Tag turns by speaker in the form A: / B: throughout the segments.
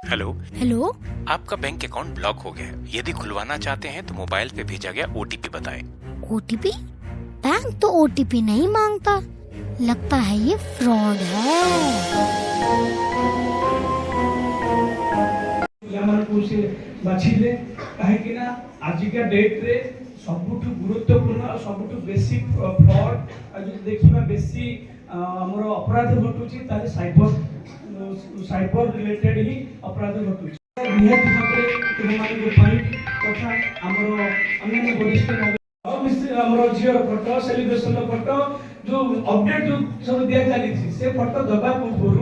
A: Hello.
B: Hello.
A: आपका bank account block हो गया है। यदि खुलवाना चाहते हैं तो मोबाइल पे भेजा गया ओटीपी बताएं।
B: ओटीपी? बैंक तो ओटीपी नहीं मांगता। लगता है ये फ्रॉड है।
C: से बाछिले कहीं आजिका डेट रे सबुठ गुरुत्वपूर्ण और सबुठ बेसी फ्रॉड जो देखिबा बेसी हमर अपराध घटुची ताले साइबर रिलेटेड ही अपराध घटुची निहाती भाबरे तुममान को पॉइंट तथा हमर अन्य वरिष्ठ हमर जियो फोटो सेलिब्रेशन फोटो जो अपडेट जो सब दिया चली से फोटो दबा पूर्व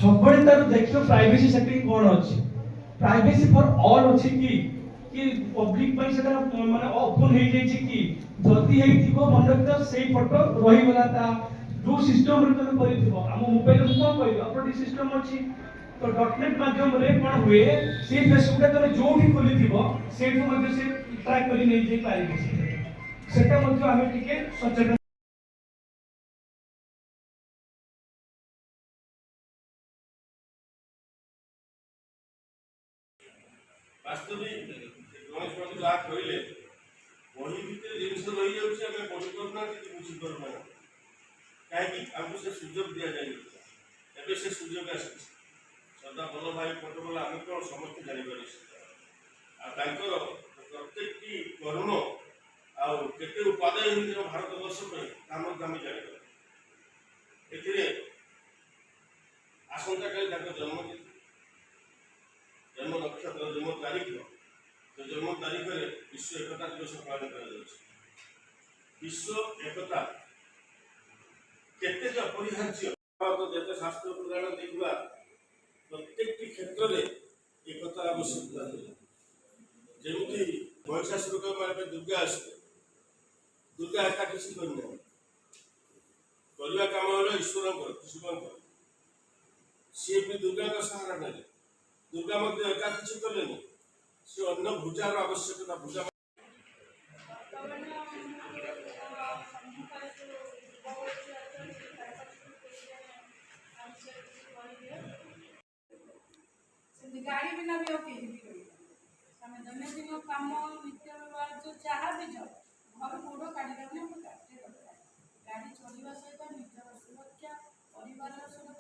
C: सब तार देखियो प्राइवेसी सेटिंग कोन अछि प्राइवेसी फॉर ऑल अछि कि पब्लिक ପାଇଁ ସେଟା ମାନେ ଓପन ହେଇଯାଇଛି କି ଯଦି ହେଇଥିବ ମନେ ରଖିବ ସେଇ ଫଟୋ ରହିଗଲା ତା ଯୋଉ ସିଷ୍ଟମ ରେ ତମେ କରିଥିବ ଆମ ମୋବାଇଲ ରେ କଣ କହିବ ଅପରେଟିଂ ସିଷ୍ଟମ ଅଛି ତ ଡଟନେଟ ମାଧ୍ୟମରେ କଣ ହୁଏ ସେ ଫେସବୁକ୍ ତମେ ଯୋଉଠି ଖୋଲିଥିବ ସେଇଠୁ ମଧ୍ୟ ସେ ଟ୍ରାକ୍ କରି ନେଇ ଯାଇ ପାରିବ ସେଟା ମଧ୍ୟ ଆମେ ଟିକେ ସଚେତନ
D: वास्तविक गणेश बाबू जहाँ कहले बही भितर जिन रही जाऊँगी आम पढ़ी पार्ना कि बुझी पार्ना कहीं आमको से सुजोग दि जाए से सुजोग आस सदा भल भाई पटोल आम कौन समस्त जानवर प्रत्येक करुण आते उपादाय भारत वर्ष आम जान आसंता काली जन्मदिन जन्म नक्षत्र जन्म तारीख तो जन्म तारीख में विश्व एकता दिवस पालन कर विश्व एकता केते अपरिहार्य जते शास्त्र पुराण देखा प्रत्येक क्षेत्र में एकता आवश्यकता जमी महिषासुर मारे दुर्गा आसते दुर्गा एका किसी करना काम हल ईश्वर शिव सी भी दुर्गा का सहारा ना दुर्गा मध्य एका किसी कले से अन्न भूजार आवश्यकता भूजा
E: गाड़ी बिना भी ओके हमें दैनंदिन काम नित्य व्यवहार जो जहाँ भी जाओ घर गोड़ काढ़ी गाड़ी चलवा सहित निजर सुरक्षा परिवार सुरक्षा